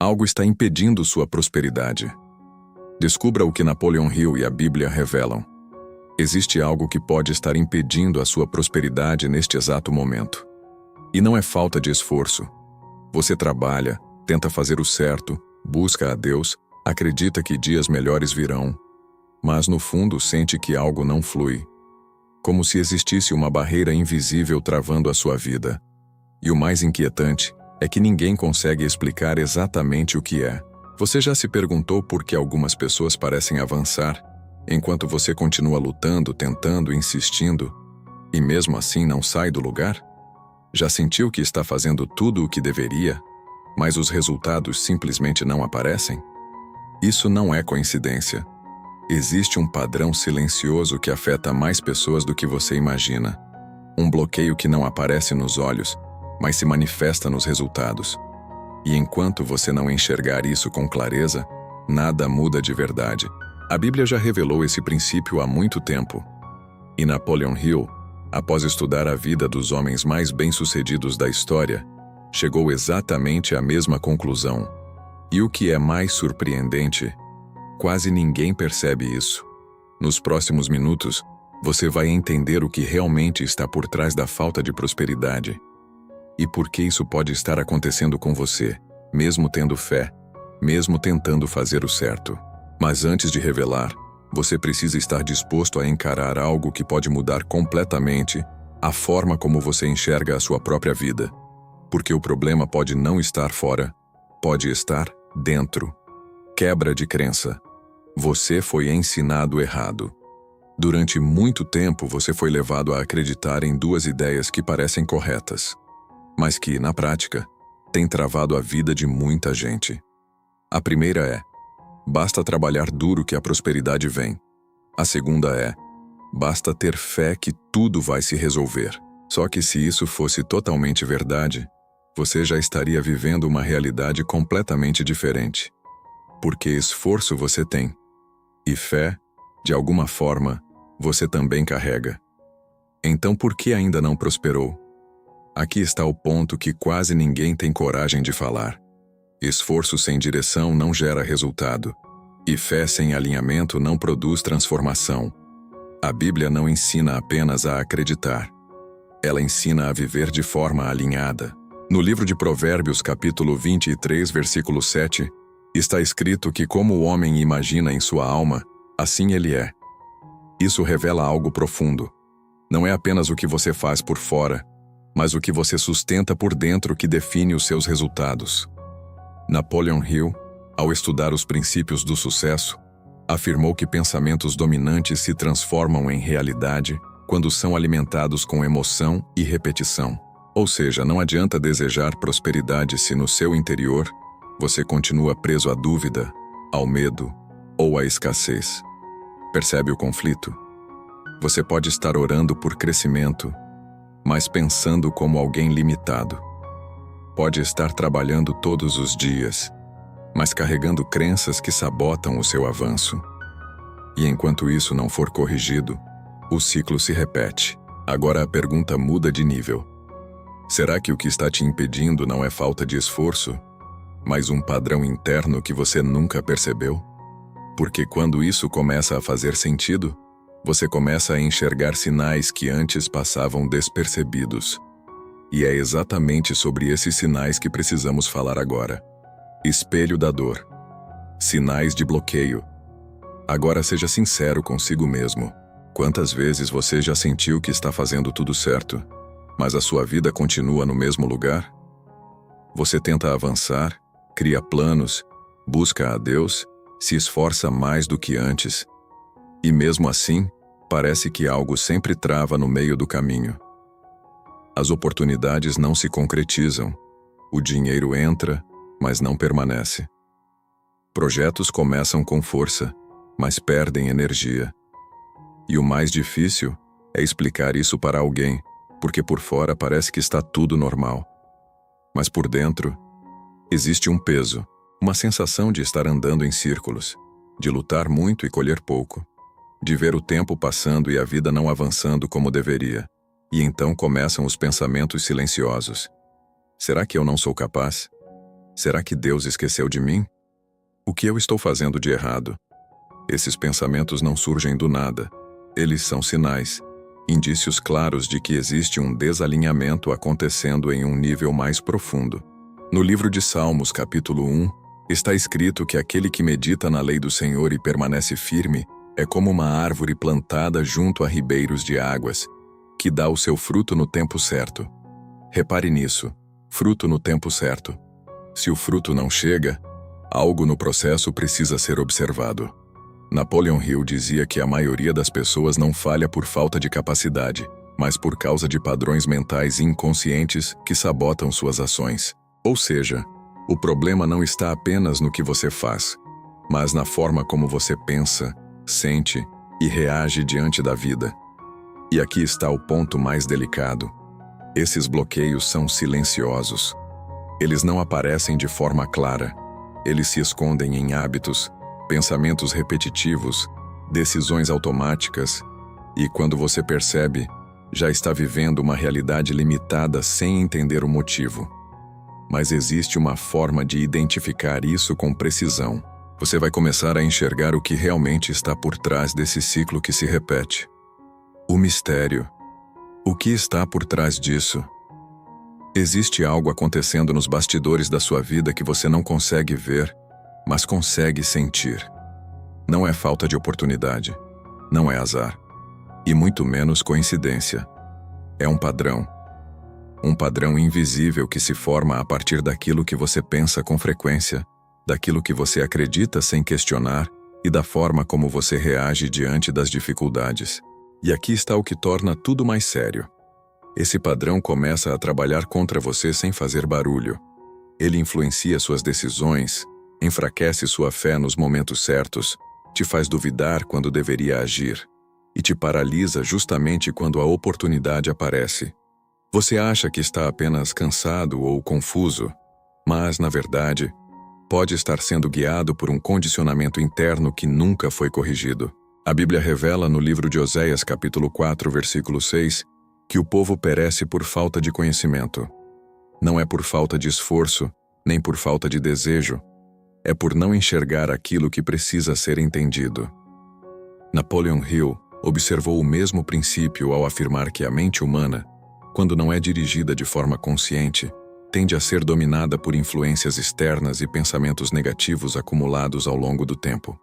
Algo está impedindo sua prosperidade. Descubra o que Napoleon Hill e a Bíblia revelam. Existe algo que pode estar impedindo a sua prosperidade neste exato momento. E não é falta de esforço. Você trabalha, tenta fazer o certo, busca a Deus, acredita que dias melhores virão, mas no fundo sente que algo não flui. Como se existisse uma barreira invisível travando a sua vida. E o mais inquietante é que ninguém consegue explicar exatamente o que é. Você já se perguntou por que algumas pessoas parecem avançar, enquanto você continua lutando, tentando, insistindo, e mesmo assim não sai do lugar? Já sentiu que está fazendo tudo o que deveria, mas os resultados simplesmente não aparecem? Isso não é coincidência. Existe um padrão silencioso que afeta mais pessoas do que você imagina. Um bloqueio que não aparece nos olhos, mas se manifesta nos resultados. E enquanto você não enxergar isso com clareza, nada muda de verdade. A Bíblia já revelou esse princípio há muito tempo. E Napoleon Hill, após estudar a vida dos homens mais bem-sucedidos da história, chegou exatamente à mesma conclusão. E o que é mais surpreendente, quase ninguém percebe isso. Nos próximos minutos, você vai entender o que realmente está por trás da falta de prosperidade. E por que isso pode estar acontecendo com você, mesmo tendo fé, mesmo tentando fazer o certo. Mas antes de revelar, você precisa estar disposto a encarar algo que pode mudar completamente a forma como você enxerga a sua própria vida. Porque o problema pode não estar fora, pode estar dentro. Quebra de crença. Você foi ensinado errado. Durante muito tempo você foi levado a acreditar em duas ideias que parecem corretas, mas que, na prática, têm travado a vida de muita gente. A primeira é: basta trabalhar duro que a prosperidade vem. A segunda é: basta ter fé que tudo vai se resolver. Só que se isso fosse totalmente verdade, você já estaria vivendo uma realidade completamente diferente. Porque esforço você tem. E fé, de alguma forma, você também carrega. Então por que ainda não prosperou? Aqui está o ponto que quase ninguém tem coragem de falar. Esforço sem direção não gera resultado. E fé sem alinhamento não produz transformação. A Bíblia não ensina apenas a acreditar. Ela ensina a viver de forma alinhada. No livro de Provérbios, capítulo 23, versículo 7, está escrito que como o homem imagina em sua alma, assim ele é. Isso revela algo profundo. Não é apenas o que você faz por fora, mas o que você sustenta por dentro que define os seus resultados. Napoleon Hill, ao estudar os princípios do sucesso, afirmou que pensamentos dominantes se transformam em realidade quando são alimentados com emoção e repetição. Ou seja, não adianta desejar prosperidade se no seu interior você continua preso à dúvida, ao medo ou à escassez. Percebe o conflito? Você pode estar orando por crescimento, mas pensando como alguém limitado. Pode estar trabalhando todos os dias, mas carregando crenças que sabotam o seu avanço. E enquanto isso não for corrigido, o ciclo se repete. Agora a pergunta muda de nível. Será que o que está te impedindo não é falta de esforço, mas um padrão interno que você nunca percebeu? Porque quando isso começa a fazer sentido, você começa a enxergar sinais que antes passavam despercebidos. E é exatamente sobre esses sinais que precisamos falar agora. Espelho da dor. Sinais de bloqueio. Agora seja sincero consigo mesmo. Quantas vezes você já sentiu que está fazendo tudo certo, mas a sua vida continua no mesmo lugar? Você tenta avançar, cria planos, busca a Deus, se esforça mais do que antes. E mesmo assim, parece que algo sempre trava no meio do caminho. As oportunidades não se concretizam. O dinheiro entra, mas não permanece. Projetos começam com força, mas perdem energia. E o mais difícil é explicar isso para alguém, porque por fora parece que está tudo normal. Mas por dentro, existe um peso, uma sensação de estar andando em círculos, de lutar muito e colher pouco, de ver o tempo passando e a vida não avançando como deveria. E então começam os pensamentos silenciosos. Será que eu não sou capaz? Será que Deus esqueceu de mim? O que eu estou fazendo de errado? Esses pensamentos não surgem do nada. Eles são sinais, indícios claros de que existe um desalinhamento acontecendo em um nível mais profundo. No livro de Salmos, capítulo 1, está escrito que aquele que medita na lei do Senhor e permanece firme é como uma árvore plantada junto a ribeiros de águas, que dá o seu fruto no tempo certo. Repare nisso, fruto no tempo certo. Se o fruto não chega, algo no processo precisa ser observado. Napoleon Hill dizia que a maioria das pessoas não falha por falta de capacidade, mas por causa de padrões mentais inconscientes que sabotam suas ações. Ou seja, o problema não está apenas no que você faz, mas na forma como você pensa, sente e reage diante da vida. E aqui está o ponto mais delicado. Esses bloqueios são silenciosos. Eles não aparecem de forma clara. Eles se escondem em hábitos, pensamentos repetitivos, decisões automáticas, e quando você percebe, já está vivendo uma realidade limitada sem entender o motivo. Mas existe uma forma de identificar isso com precisão. Você vai começar a enxergar o que realmente está por trás desse ciclo que se repete. O mistério. O que está por trás disso? Existe algo acontecendo nos bastidores da sua vida que você não consegue ver, mas consegue sentir. Não é falta de oportunidade, não é azar, e muito menos coincidência. É um padrão. Um padrão invisível que se forma a partir daquilo que você pensa com frequência, daquilo que você acredita sem questionar e da forma como você reage diante das dificuldades. E aqui está o que torna tudo mais sério. Esse padrão começa a trabalhar contra você sem fazer barulho. Ele influencia suas decisões, enfraquece sua fé nos momentos certos, te faz duvidar quando deveria agir, e te paralisa justamente quando a oportunidade aparece. Você acha que está apenas cansado ou confuso, mas, na verdade, pode estar sendo guiado por um condicionamento interno que nunca foi corrigido. A Bíblia revela no livro de Oséias, capítulo 4, versículo 6, que o povo perece por falta de conhecimento. Não é por falta de esforço, nem por falta de desejo. É por não enxergar aquilo que precisa ser entendido. Napoleon Hill observou o mesmo princípio ao afirmar que a mente humana, quando não é dirigida de forma consciente, tende a ser dominada por influências externas e pensamentos negativos acumulados ao longo do tempo.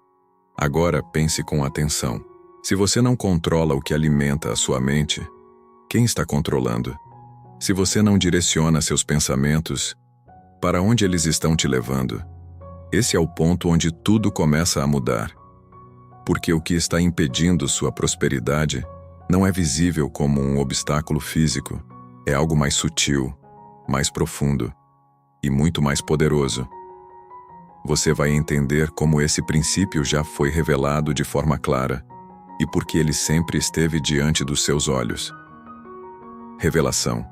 Agora pense com atenção. Se você não controla o que alimenta a sua mente, quem está controlando? Se você não direciona seus pensamentos, para onde eles estão te levando? Esse é o ponto onde tudo começa a mudar. Porque o que está impedindo sua prosperidade não é visível como um obstáculo físico, é algo mais sutil, mais profundo e muito mais poderoso. Você vai entender como esse princípio já foi revelado de forma clara e porque ele sempre esteve diante dos seus olhos. Revelação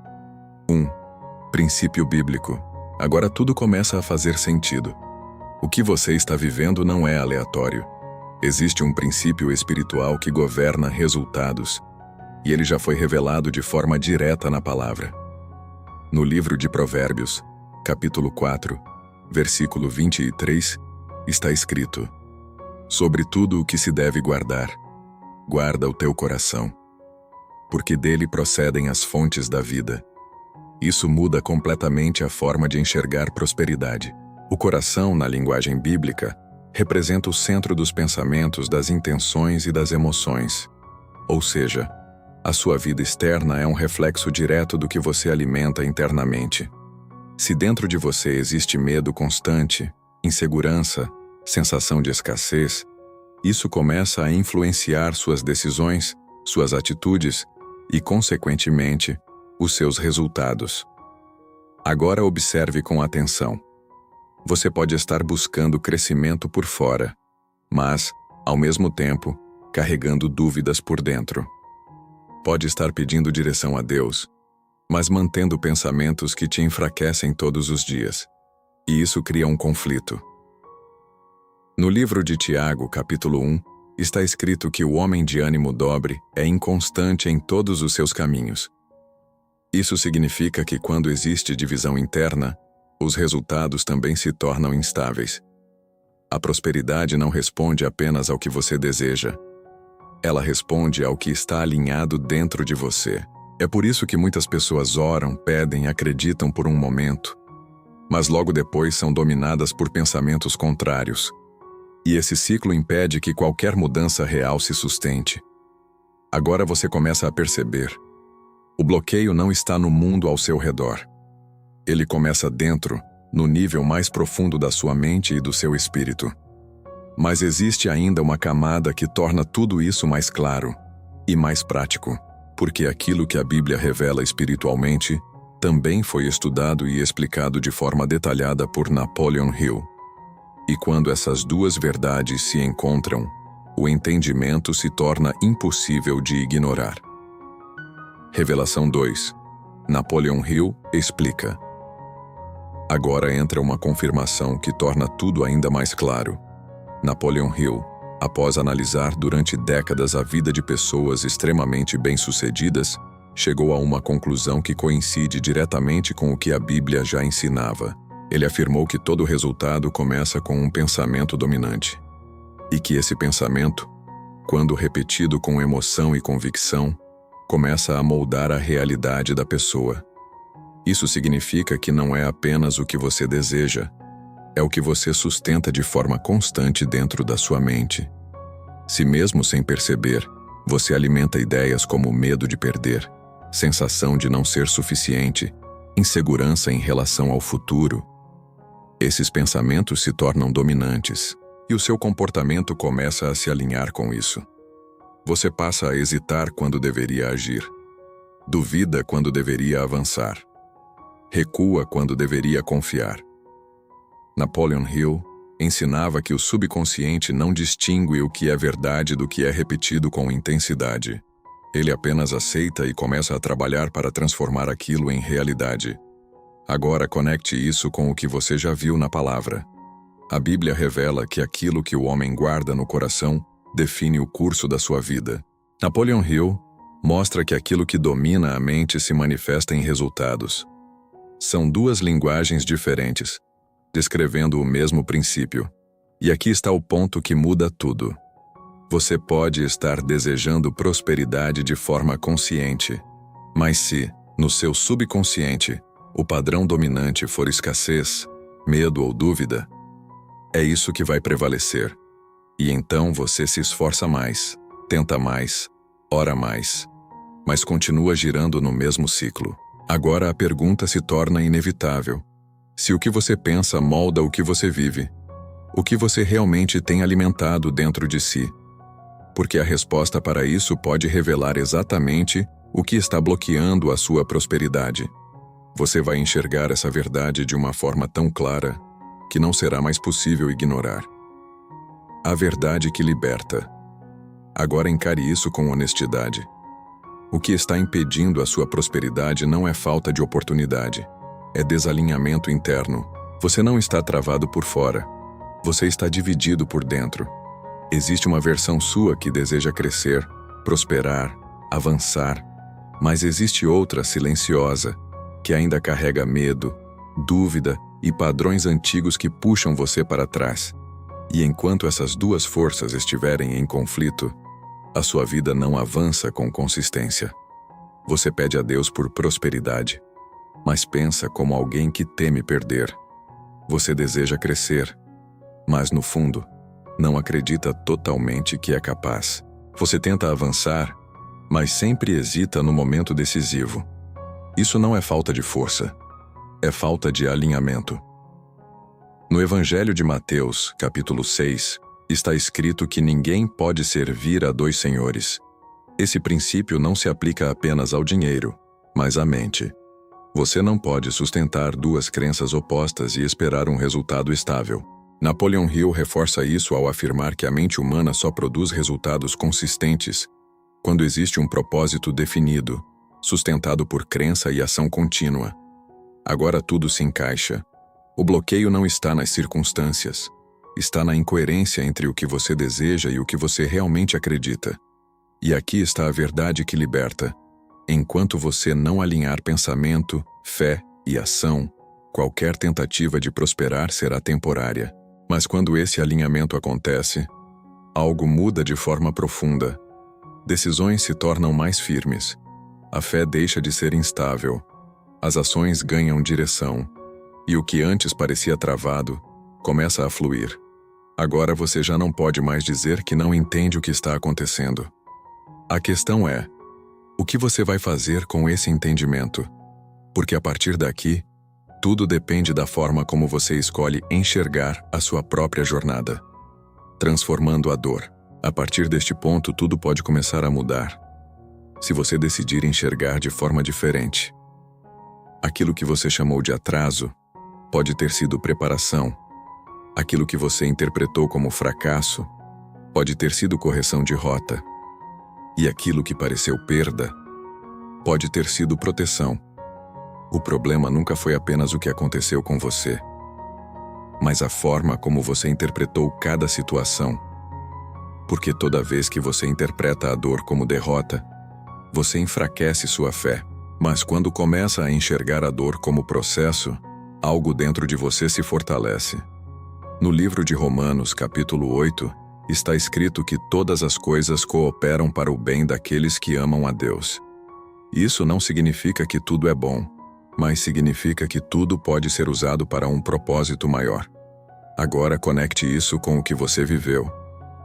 1. Princípio bíblico. Agora tudo começa a fazer sentido. O que você está vivendo não é aleatório. Existe um princípio espiritual que governa resultados, e ele já foi revelado de forma direta na palavra. No livro de Provérbios, capítulo 4, versículo 23, está escrito: sobre tudo o que se deve guardar, guarda o teu coração, porque dele procedem as fontes da vida. Isso muda completamente a forma de enxergar prosperidade. O coração, na linguagem bíblica, representa o centro dos pensamentos, das intenções e das emoções. Ou seja, a sua vida externa é um reflexo direto do que você alimenta internamente. Se dentro de você existe medo constante, insegurança, sensação de escassez, isso começa a influenciar suas decisões, suas atitudes e, consequentemente, os seus resultados. Agora observe com atenção. Você pode estar buscando crescimento por fora, mas, ao mesmo tempo, carregando dúvidas por dentro. Pode estar pedindo direção a Deus, mas mantendo pensamentos que te enfraquecem todos os dias. E isso cria um conflito. No livro de Tiago, capítulo 1, está escrito que o homem de ânimo dobre é inconstante em todos os seus caminhos. Isso significa que quando existe divisão interna, os resultados também se tornam instáveis. A prosperidade não responde apenas ao que você deseja. Ela responde ao que está alinhado dentro de você. É por isso que muitas pessoas oram, pedem, acreditam por um momento, mas logo depois são dominadas por pensamentos contrários. E esse ciclo impede que qualquer mudança real se sustente. Agora você começa a perceber. O bloqueio não está no mundo ao seu redor. Ele começa dentro, no nível mais profundo da sua mente e do seu espírito. Mas existe ainda uma camada que torna tudo isso mais claro e mais prático, porque aquilo que a Bíblia revela espiritualmente também foi estudado e explicado de forma detalhada por Napoleon Hill. E quando essas duas verdades se encontram, o entendimento se torna impossível de ignorar. Revelação 2. Napoleon Hill explica. Agora entra uma confirmação que torna tudo ainda mais claro. Napoleon Hill, após analisar durante décadas a vida de pessoas extremamente bem-sucedidas, chegou a uma conclusão que coincide diretamente com o que a Bíblia já ensinava. Ele afirmou que todo resultado começa com um pensamento dominante. E que esse pensamento, quando repetido com emoção e convicção, começa a moldar a realidade da pessoa. Isso significa que não é apenas o que você deseja, é o que você sustenta de forma constante dentro da sua mente. Se mesmo sem perceber, você alimenta ideias como medo de perder, sensação de não ser suficiente, insegurança em relação ao futuro, esses pensamentos se tornam dominantes, e o seu comportamento começa a se alinhar com isso. Você passa a hesitar quando deveria agir, duvida quando deveria avançar, recua quando deveria confiar. Napoleon Hill ensinava que o subconsciente não distingue o que é verdade do que é repetido com intensidade. Ele apenas aceita e começa a trabalhar para transformar aquilo em realidade. Agora conecte isso com o que você já viu na palavra. A Bíblia revela que aquilo que o homem guarda no coração define o curso da sua vida. Napoleon Hill mostra que aquilo que domina a mente se manifesta em resultados. São duas linguagens diferentes, descrevendo o mesmo princípio. E aqui está o ponto que muda tudo. Você pode estar desejando prosperidade de forma consciente, mas se, no seu subconsciente, o padrão dominante for escassez, medo ou dúvida, é isso que vai prevalecer. E então você se esforça mais, tenta mais, ora mais, mas continua girando no mesmo ciclo. Agora a pergunta se torna inevitável. Se o que você pensa molda o que você vive, o que você realmente tem alimentado dentro de si? Porque a resposta para isso pode revelar exatamente o que está bloqueando a sua prosperidade. Você vai enxergar essa verdade de uma forma tão clara que não será mais possível ignorar. A verdade que liberta. Agora encare isso com honestidade. O que está impedindo a sua prosperidade não é falta de oportunidade, é desalinhamento interno. Você não está travado por fora, você está dividido por dentro. Existe uma versão sua que deseja crescer, prosperar, avançar, mas existe outra silenciosa, que ainda carrega medo, dúvida e padrões antigos que puxam você para trás. E enquanto essas duas forças estiverem em conflito, a sua vida não avança com consistência. Você pede a Deus por prosperidade, mas pensa como alguém que teme perder. Você deseja crescer, mas no fundo, não acredita totalmente que é capaz. Você tenta avançar, mas sempre hesita no momento decisivo. Isso não é falta de força, é falta de alinhamento. No Evangelho de Mateus, capítulo 6, está escrito que ninguém pode servir a dois senhores. Esse princípio não se aplica apenas ao dinheiro, mas à mente. Você não pode sustentar duas crenças opostas e esperar um resultado estável. Napoleon Hill reforça isso ao afirmar que a mente humana só produz resultados consistentes quando existe um propósito definido, sustentado por crença e ação contínua. Agora tudo se encaixa. O bloqueio não está nas circunstâncias, está na incoerência entre o que você deseja e o que você realmente acredita. E aqui está a verdade que liberta. Enquanto você não alinhar pensamento, fé e ação, Qualquer tentativa de prosperar será temporária, mas quando esse alinhamento acontece, algo muda de forma profunda. Decisões se tornam mais firmes. A fé deixa de ser instável. As ações ganham direção. E o que antes parecia travado, começa a fluir. Agora você já não pode mais dizer que não entende o que está acontecendo. A questão é, o que você vai fazer com esse entendimento? Porque a partir daqui, tudo depende da forma como você escolhe enxergar a sua própria jornada. Transformando a dor. A partir deste ponto, tudo pode começar a mudar. Se você decidir enxergar de forma diferente. Aquilo que você chamou de atraso pode ter sido preparação. Aquilo que você interpretou como fracasso pode ter sido correção de rota. E aquilo que pareceu perda pode ter sido proteção. O problema nunca foi apenas o que aconteceu com você, mas a forma como você interpretou cada situação. Porque toda vez que você interpreta a dor como derrota, você enfraquece sua fé. Mas quando começa a enxergar a dor como processo, algo dentro de você se fortalece. No livro de Romanos, capítulo 8, está escrito que todas as coisas cooperam para o bem daqueles que amam a Deus. Isso não significa que tudo é bom, mas significa que tudo pode ser usado para um propósito maior. Agora conecte isso com o que você viveu.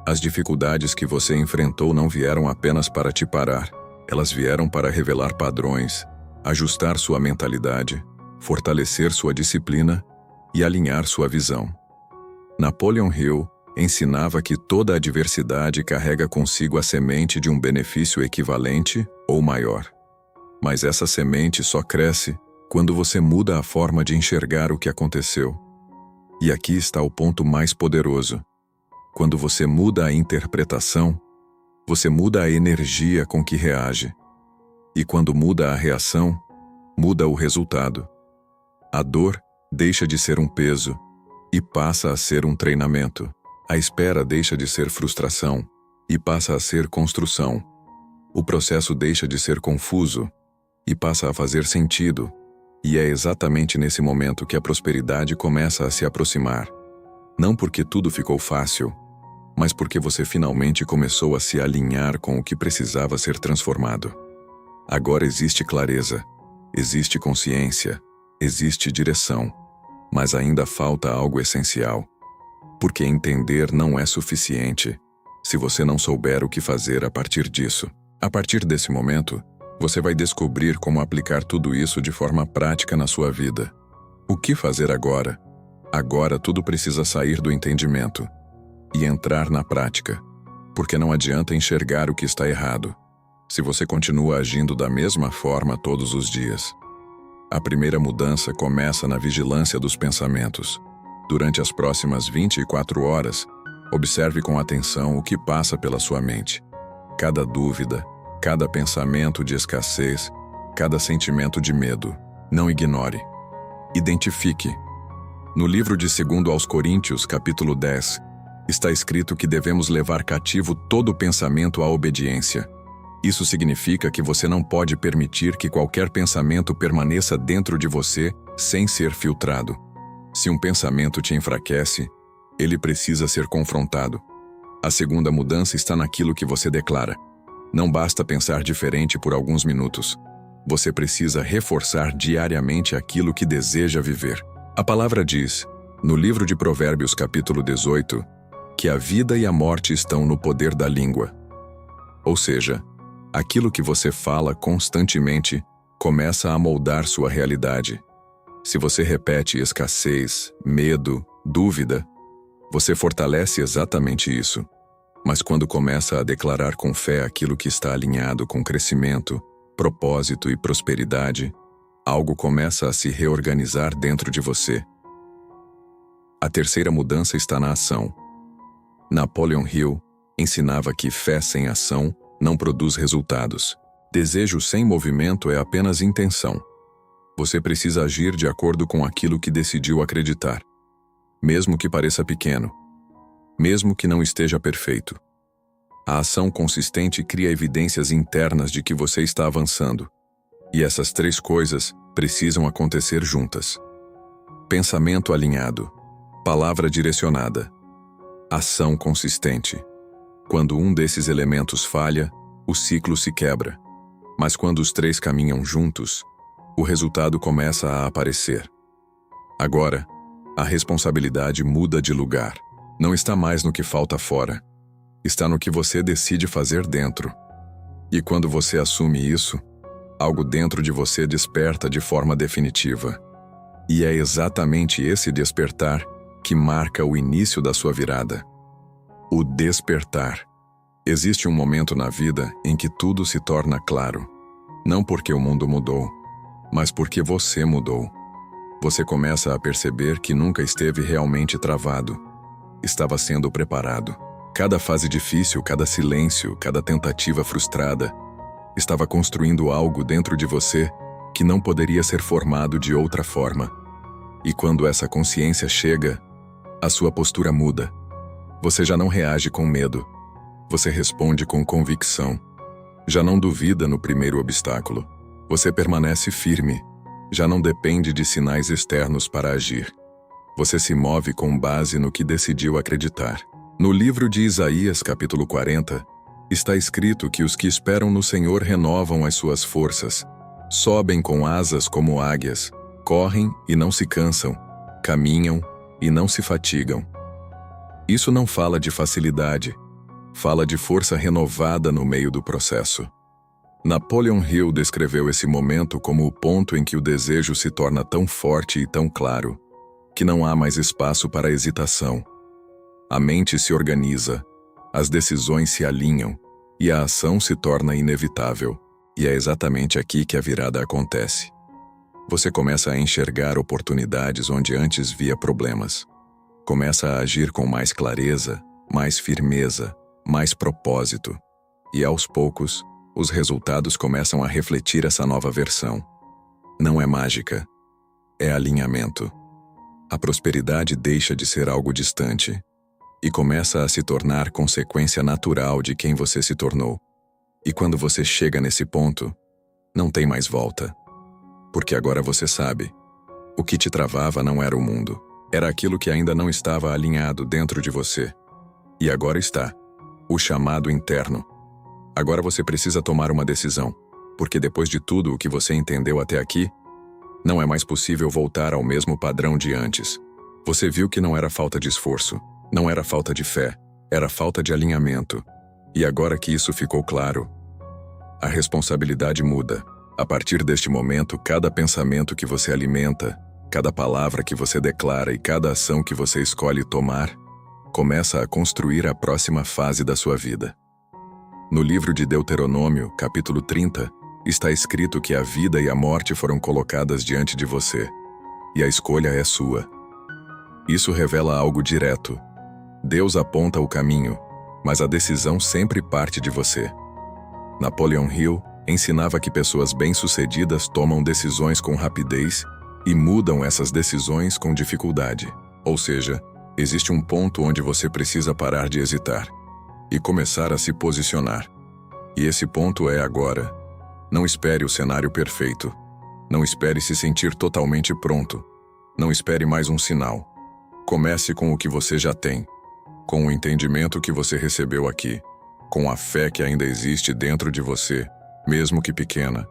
As dificuldades que você enfrentou não vieram apenas para te parar, elas vieram para revelar padrões, ajustar sua mentalidade, fortalecer sua disciplina e alinhar sua visão. Napoleon Hill ensinava que toda adversidade carrega consigo a semente de um benefício equivalente ou maior. Mas essa semente só cresce quando você muda a forma de enxergar o que aconteceu. E aqui está o ponto mais poderoso. Quando você muda a interpretação, você muda a energia com que reage. E quando muda a reação, muda o resultado. A dor deixa de ser um peso e passa a ser um treinamento. A espera deixa de ser frustração e passa a ser construção. O processo deixa de ser confuso e passa a fazer sentido. E é exatamente nesse momento que a prosperidade começa a se aproximar. Não porque tudo ficou fácil, mas porque você finalmente começou a se alinhar com o que precisava ser transformado. Agora existe clareza, existe consciência, existe direção, mas ainda falta algo essencial. Porque entender não é suficiente se você não souber o que fazer a partir disso. A partir desse momento, você vai descobrir como aplicar tudo isso de forma prática na sua vida. O que fazer agora? Agora tudo precisa sair do entendimento e entrar na prática, porque não adianta enxergar o que está errado se você continua agindo da mesma forma todos os dias. A primeira mudança começa na vigilância dos pensamentos. Durante as próximas 24 horas, observe com atenção o que passa pela sua mente. Cada dúvida, cada pensamento de escassez, cada sentimento de medo. Não ignore. Identifique. No livro de 2 aos Coríntios, capítulo 10, está escrito que devemos levar cativo todo pensamento à obediência. Isso significa que você não pode permitir que qualquer pensamento permaneça dentro de você sem ser filtrado. Se um pensamento te enfraquece, ele precisa ser confrontado. A segunda mudança está naquilo que você declara. Não basta pensar diferente por alguns minutos. Você precisa reforçar diariamente aquilo que deseja viver. A palavra diz, no livro de Provérbios capítulo 18, que a vida e a morte estão no poder da língua. Ou seja, aquilo que você fala constantemente começa a moldar sua realidade. Se você repete escassez, medo, dúvida, você fortalece exatamente isso. Mas quando começa a declarar com fé aquilo que está alinhado com crescimento, propósito e prosperidade, algo começa a se reorganizar dentro de você. A terceira mudança está na ação. Napoleon Hill ensinava que fé sem ação não produz resultados. Desejo sem movimento é apenas intenção. Você precisa agir de acordo com aquilo que decidiu acreditar. Mesmo que pareça pequeno. Mesmo que não esteja perfeito. A ação consistente cria evidências internas de que você está avançando. E essas três coisas precisam acontecer juntas. Pensamento alinhado. Palavra direcionada. Ação consistente. Quando um desses elementos falha, o ciclo se quebra. Mas quando os três caminham juntos, o resultado começa a aparecer. Agora, a responsabilidade muda de lugar. Não está mais no que falta fora. Está no que você decide fazer dentro. E quando você assume isso, algo dentro de você desperta de forma definitiva. E é exatamente esse despertar que marca o início da sua virada. O despertar. Existe um momento na vida em que tudo se torna claro. Não porque o mundo mudou, mas porque você mudou. Você começa a perceber que nunca esteve realmente travado. Estava sendo preparado. Cada fase difícil, cada silêncio, cada tentativa frustrada, estava construindo algo dentro de você que não poderia ser formado de outra forma. E quando essa consciência chega, a sua postura muda. Você já não reage com medo. Você responde com convicção. Já não duvida no primeiro obstáculo. Você permanece firme. Já não depende de sinais externos para agir. Você se move com base no que decidiu acreditar. No livro de Isaías, capítulo 40, está escrito que os que esperam no Senhor renovam as suas forças, sobem com asas como águias, correm e não se cansam, caminham e não se fatigam. Isso não fala de facilidade, fala de força renovada no meio do processo. Napoleon Hill descreveu esse momento como o ponto em que o desejo se torna tão forte e tão claro, que não há mais espaço para hesitação. A mente se organiza, as decisões se alinham e a ação se torna inevitável. E é exatamente aqui que a virada acontece. Você começa a enxergar oportunidades onde antes via problemas. Começa a agir com mais clareza, mais firmeza, mais propósito. E aos poucos, os resultados começam a refletir essa nova versão. Não é mágica, é alinhamento. A prosperidade deixa de ser algo distante e começa a se tornar consequência natural de quem você se tornou. E quando você chega nesse ponto, não tem mais volta. Porque agora você sabe, o que te travava não era o mundo, era aquilo que ainda não estava alinhado dentro de você. E agora está, o chamado interno. Agora você precisa tomar uma decisão, porque depois de tudo o que você entendeu até aqui, não é mais possível voltar ao mesmo padrão de antes. Você viu que não era falta de esforço, não era falta de fé, era falta de alinhamento. E agora que isso ficou claro, a responsabilidade muda. A partir deste momento, cada pensamento que você alimenta, cada palavra que você declara e cada ação que você escolhe tomar, começa a construir a próxima fase da sua vida. No livro de Deuteronômio, capítulo 30, está escrito que a vida e a morte foram colocadas diante de você, e a escolha é sua. Isso revela algo direto. Deus aponta o caminho, mas a decisão sempre parte de você. Napoleon Hill ensinava que pessoas bem-sucedidas tomam decisões com rapidez e mudam essas decisões com dificuldade. Ou seja, existe um ponto onde você precisa parar de hesitar e começar a se posicionar. E esse ponto é agora. Não espere o cenário perfeito. Não espere se sentir totalmente pronto. Não espere mais um sinal. Comece com o que você já tem, com o entendimento que você recebeu aqui, com a fé que ainda existe dentro de você, mesmo que pequena.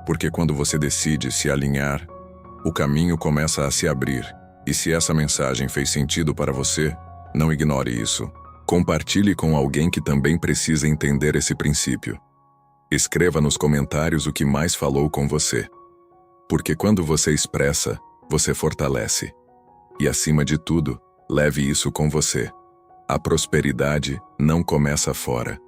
Porque quando você decide se alinhar, o caminho começa a se abrir. E se essa mensagem fez sentido para você, não ignore isso. Compartilhe com alguém que também precisa entender esse princípio. Escreva nos comentários o que mais falou com você. Porque quando você expressa, você fortalece. E acima de tudo, leve isso com você. A prosperidade não começa fora.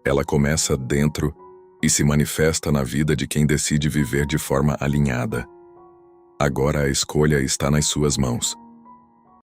Ela começa dentro e se manifesta na vida de quem decide viver de forma alinhada. Agora a escolha está nas suas mãos.